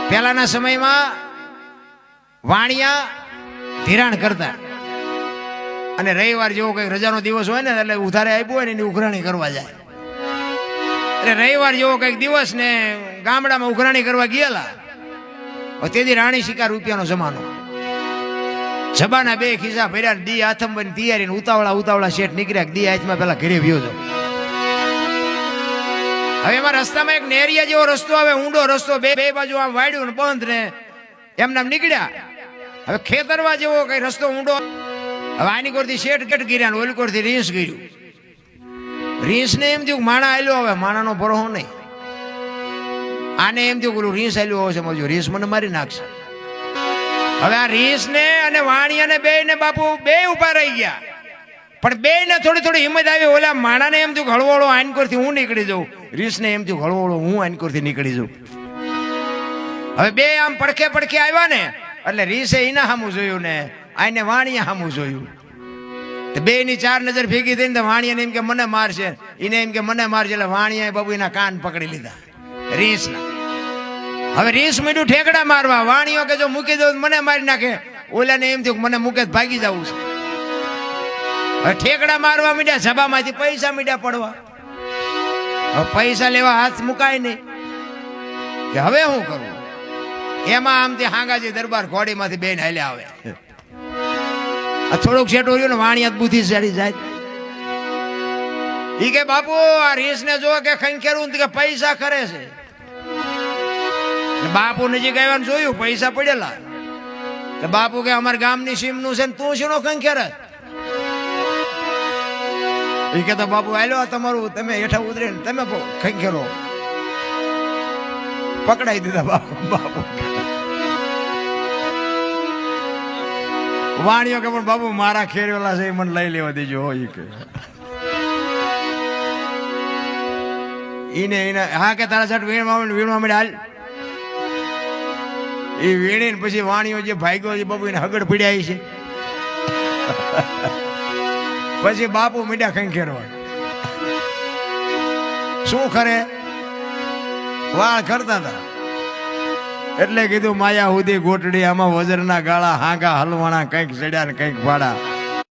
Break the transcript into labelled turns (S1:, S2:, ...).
S1: પહેલાના સમયમાં વાણિયા ધિરાણ કરતા અને રવિવાર જેવો કઈક રજાનો દિવસ હોય ને એટલે ઉધારે આપ્યું હોય ને એની ઉઘરાણી કરવા જાય. એટલે રવિવાર જેવો કઈક દિવસ ને ગામડામાં ઉઘરાણી કરવા ગયેલા. તેથી રાણી શિકાર રૂપિયાનો જમાનો. જબાના બે ખિસ્સા ભર્યા, દી આથંબની તૈયારી, ઉતાવળા શેઠ નીકળ્યા. દી હાથમાં પેલા ઘરે વ્યો છો. હવે એમાં રસ્તામાં એક નેરિયા જેવો રસ્તો આવે, ઊંડો રસ્તો, બે બાજુ આમ વાડ્યું ને બંધ ને એમનામ નીકળ્યા. હવે ખેતરવા જેવો કઈ રસ્તો ઊંડો. હવે આની કોરથી શેઠ કેટ ગીર્યા, ઓલી કોરથી રીંસ ગયું. રીંસ ને એમ થયું માણા આલ્યો. હવે માણાનો ભરોહો નહીં. આને એમ થયું પેલું રીંસ આલ્યો હશે, સમજો રીંસ મને મારી નાખશે. હવે આ રીંસ ને અને વાણિયાને બે ને બાપુ બે ઉભા રહી ગયા. પણ બે ને થોડી હિંમત આવી. ઓલા માણાને એમ થયું હળવોળો આનકોરથી હું નીકળી જાઉં. રીંસ ને એમ થયું હળવોળો હું આનકોરથી નીકળી જાઉં. હવે બે આમ પડખે આવ્યા ને એટલે રીંસે એના સામું જોયું ને આને વાણિયા સામું જોયું. બે ની ચાર નજર ભેગી થઈને વાણિયાને એમ કે મને મારશે, એને એમ કે મને મારશે. એટલે વાણિયાએ બાબુ એના કાન પકડી લીધા રીંસના. હવે રીંસ મીઠું ઠેકડા મારવા. વાણિયો કે જો મૂકી દઉં મને મારી નાખે. ઓલાને એમ થયું મને મૂકે ભાગી જવું છે. હવે ઠેકડા મારવા મીડ્યા. સભામાંથી પૈસા મીડ્યા પડવા. હવે પૈસા લેવા હાથ મુકાય નહીં કે હવે શું કરું. એમાં આમથી હાંગાજી દરબાર ઘોડીમાંથી બેન હાલ્યા આવે. થોડુંક શેઠું રહ્યું ને વાણિયા બુદ્ધિ ચડી જાય. ઈ કે બાપુ આ રીંસ ને જો કે ખંખેરું કે પૈસા કરે છે. બાપુ નજીક આવ્યા ને જોયું પૈસા પડેલા. બાપુ કે અમારા ગામની સીમ નું છે ને તું શીનો ખંખેરે. એ કેતા બાપુ આલ્યો તમારું, તમે હેઠા ઉતરે ને તમે ખંખેરો. પકડાઈ દીધા બાપુ. વાણિયો કે પણ બાપુ મારા ખેરેલા છે મને લઈ લેવા દેજો. હોય કે ઈને હા કે તારા સાઠ વીણવા મળે હાલ. એ વીણીને પછી વાણિયો જે ભાગ્યો છે બાપુ એને હગડ પીડ્યા છે. પછી બાપુ મીડા ખંખેરવા. શું કરે વાળ કરતા હતા. એટલે કીધું માયા હુદી ગોટડી, આમાં વજરના ગાળા, હાંગા હલવાણા, કંઈક ચડ્યા ને કંઈક ભાડા.